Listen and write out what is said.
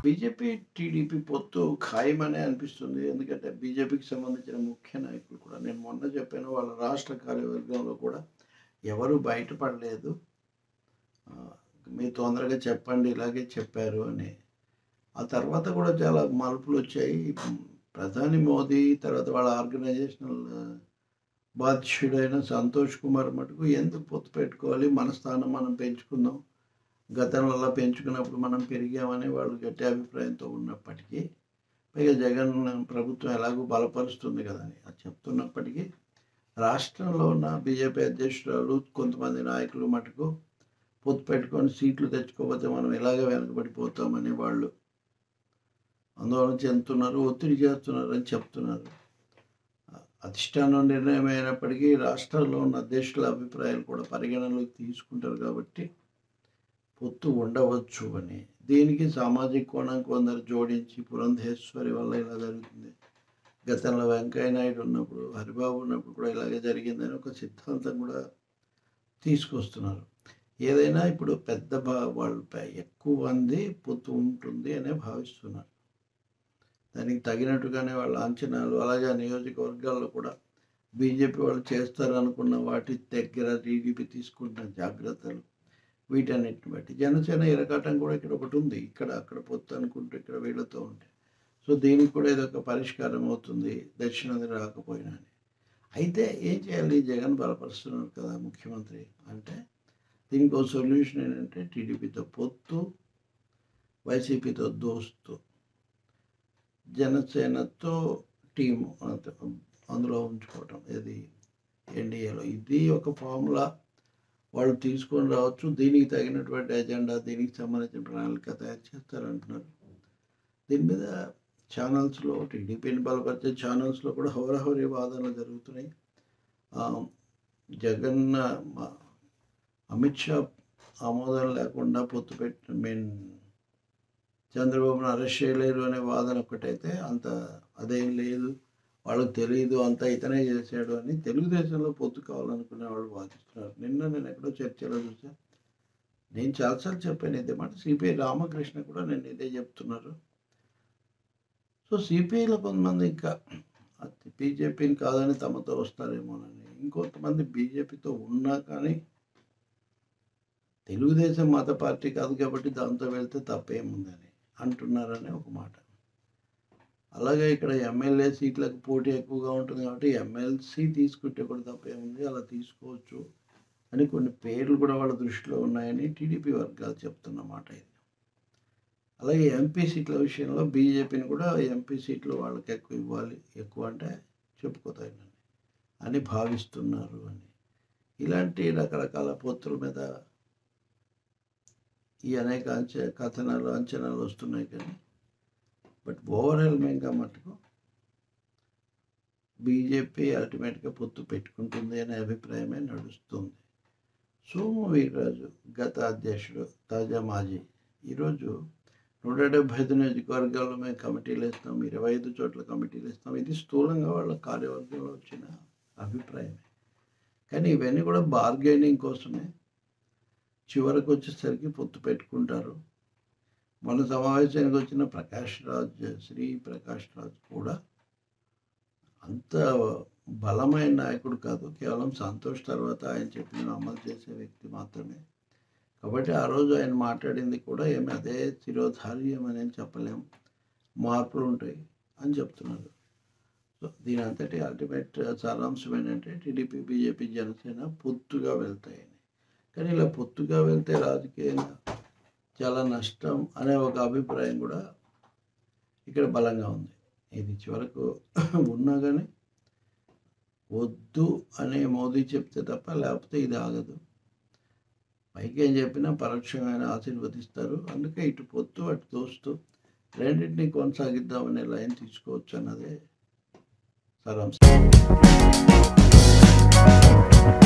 BJP, TDP పొత్తు ఖాయమనే అనిపిస్తుంది. ఎందుకంటే బీజేపీకి సంబంధించిన ముఖ్య నాయకులు కూడా నేను మొన్న చెప్పాను వాళ్ళ రాష్ట్ర కార్యవర్గంలో కూడా ఎవరు బయటపడలేదు. మీరు తొందరగా చెప్పండి ఇలాగే చెప్పారు అని. ఆ తర్వాత కూడా చాలా మలుపులొచ్చాయి. ప్రధాని మోదీ తర్వాత వాళ్ళ ఆర్గనైజేషనల్ బాధ్యుడైన సంతోష్ కుమార్ మటుకు ఎందుకు పొత్తు పెట్టుకోవాలి, మన స్థానం మనం పెంచుకుందాం, గతంలో అలా పెంచుకున్నప్పుడు మనం పెరిగామని వాళ్ళు గట్టి అభిప్రాయంతో ఉన్నప్పటికీ, పైగా జగన్ ప్రభుత్వం ఎలాగో బలపరుస్తుంది కదా అని అది చెప్తున్నప్పటికీ, రాష్ట్రంలో ఉన్న బీజేపీ అధ్యక్షురాలు కొంతమంది నాయకులు మటుకు పొత్తు పెట్టుకొని సీట్లు తెచ్చుకోకపోతే మనం ఇలాగే వెనకబడిపోతామని వాళ్ళు ఆందోళన చెందుతున్నారు, ఒత్తిడి చేస్తున్నారు అని చెప్తున్నారు. అధిష్టానం నిర్ణయం అయినప్పటికీ రాష్ట్రాల్లో ఉన్న అధ్యక్షుల అభిప్రాయాలు కూడా పరిగణనలోకి తీసుకుంటారు కాబట్టి పొత్తు ఉండవచ్చు అని. దీనికి సామాజిక కోణం కొందరు జోడించి పురంధేశ్వరి వల్ల ఇలా జరుగుతుంది, గతంలో వెంకయ్య నాయుడు ఉన్నప్పుడు, హరిబాబు ఉన్నప్పుడు కూడా ఇలాగే జరిగిందని ఒక సిద్ధాంతం కూడా తీసుకొస్తున్నారు. ఏదైనా ఇప్పుడు పెద్ద వాళ్ళపై ఎక్కువ మంది పొత్తు ఉంటుంది అనే భావిస్తున్నారు. దానికి తగినట్టుగానే వాళ్ళ అంచనాలు, అలాగే నియోజకవర్గాల్లో కూడా బీజేపీ వాళ్ళు చేస్తారనుకున్న వాటి దగ్గర టీడీపీ తీసుకుంటున్న జాగ్రత్తలు, వీటన్నిటిని బట్టి జనసేన ఇరకాటం కూడా ఇక్కడ ఒకటి ఉంది. ఇక్కడ అక్కడ పొత్తు అనుకుంటూ ఇక్కడ వీళ్ళతో ఉంటే, సో దీనికి కూడా ఇదొక పరిష్కారం అవుతుంది దక్షిణాది రాకపోయినా అని. అయితే ఏం చేయాలి, జగన్ బలపరుస్తున్నారు కదా ముఖ్యమంత్రి అంటే, దీనికి ఒక సొల్యూషన్ ఏంటంటే టీడీపీతో పొత్తు, వైసీపీతో దోస్తు, జనసేనతో టీము అందులో ఉంచుకోవటం, ఇది ఎన్డీఏలో. ఇది ఒక ఫార్ములా వాళ్ళు తీసుకొని రావచ్చు. దీనికి తగినటువంటి ఎజెండా, దీనికి సంబంధించిన ప్రణాళిక తయారు చేస్తారంటున్నారు. దీని మీద ఛానల్స్లో, టీడీపీని బలపరిచే ఛానల్స్లో కూడా హోరాహోరీ వాదనలు జరుగుతున్నాయి. జగన్ అమిత్ షా ఆమోదం లేకుండా పొత్తు చంద్రబాబును అరెస్ట్ చేయలేరు అనే వాదన ఒకటైతే, అంత అదేం లేదు, వాళ్ళకి తెలియదు, అంతా ఇతనే చేశాడు అని తెలుగుదేశంలో పొత్తు కావాలనుకునే వాళ్ళు వాదిస్తున్నారు. నిన్న నేను ఎక్కడో చర్చలో చూసాను, నేను చాలాసార్లు చెప్పాను ఇదే మాట, సిపిఐ రామకృష్ణ కూడా నేను ఇదే చెప్తున్నారు. సో సిపిఐలో కొంతమంది ఇంకా బీజేపీని కాదని తమతో వస్తారేమోనని, ఇంకొంతమంది బీజేపీతో ఉన్నా కానీ తెలుగుదేశం మత పార్టీ కాదు కాబట్టి దాంతో వెళ్తే తప్పేముందని అంటున్నారనే ఒక మాట. అలాగే ఇక్కడ ఎమ్మెల్యే సీట్లకు పోటీ ఎక్కువగా ఉంటుంది కాబట్టి ఎమ్మెల్సీ తీసుకుంటే కూడా తప్పేముంది, అలా తీసుకోవచ్చు అని కొన్ని పేర్లు కూడా వాళ్ళ దృష్టిలో ఉన్నాయని టీడీపీ వర్గాలు చెప్తున్నమాట ఇది. అలాగే ఎంపీ సీట్ల విషయంలో బీజేపీని కూడా ఎంపీ సీట్లు వాళ్ళకి ఎక్కువ ఇవ్వాలి, ఎక్కువ అంటే చెప్పుకోతాయి అని భావిస్తున్నారు అని. ఇలాంటి రకరకాల పొత్తుల మీద ఈ అనేక కథనాలు, అంచనాలు వస్తున్నాయి. కానీ బట్ ఓవర్వెల్మింగ్గా మటుకు బీజేపీ అల్టిమేట్గా పొత్తు పెట్టుకుంటుంది అనే అభిప్రాయమే నడుస్తుంది. సోము వీర్రాజు గత అధ్యక్షుడు, తాజా మాజీ, ఈరోజు 175 నియోజకవర్గాల్లో మేము కమిటీలు ఇస్తాం, 25 చోట్ల కమిటీలు ఇస్తాం, ఇది స్థూలంగా వాళ్ళ కార్యవర్గంలో వచ్చిన అభిప్రాయమే. కానీ ఇవన్నీ కూడా బార్గెనింగ్ కోసమే. చివరికి వచ్చేసరికి పొత్తు పెట్టుకుంటారు. మన సమావేశానికి వచ్చిన శ్రీ ప్రకాష్ రాజ్ కూడా అంత బలమైన నాయకుడు కాదు, కేవలం సంతోష్ తర్వాత ఆయన చెప్పిన అమలు చేసే వ్యక్తి మాత్రమే. కాబట్టి ఆ రోజు ఆయన మాట్లాడింది కూడా ఏమి అదే శిరోధార్యం అని చెప్పలేం, మార్పులు ఉంటాయి అని చెప్తున్నారు. సో దీని అంతటి అల్టిమేట్ సారాంశం ఏంటంటే టీడీపీ, బీజేపీ, జనసేన పొత్తుగా వెళ్తాయని. కానీ ఇలా పొత్తుగా వెళ్తే రాజకీయంగా చాలా నష్టం అనే ఒక అభిప్రాయం కూడా ఇక్కడ బలంగా ఉంది. ఇది చివరకు ఉన్నా కానీ వద్దు అనే మోదీ చెప్తే తప్ప లేకపోతే ఇది ఆగదు. పైకి ఏం చెప్పినా పరోక్షంగా ఆశీర్వదిస్తారు. అందుకే ఇటు పొత్తు అటు దోస్తు రెండింటినీ కొనసాగిద్దామనే లైన్ తీసుకోవచ్చు అన్నదే సారాంశం.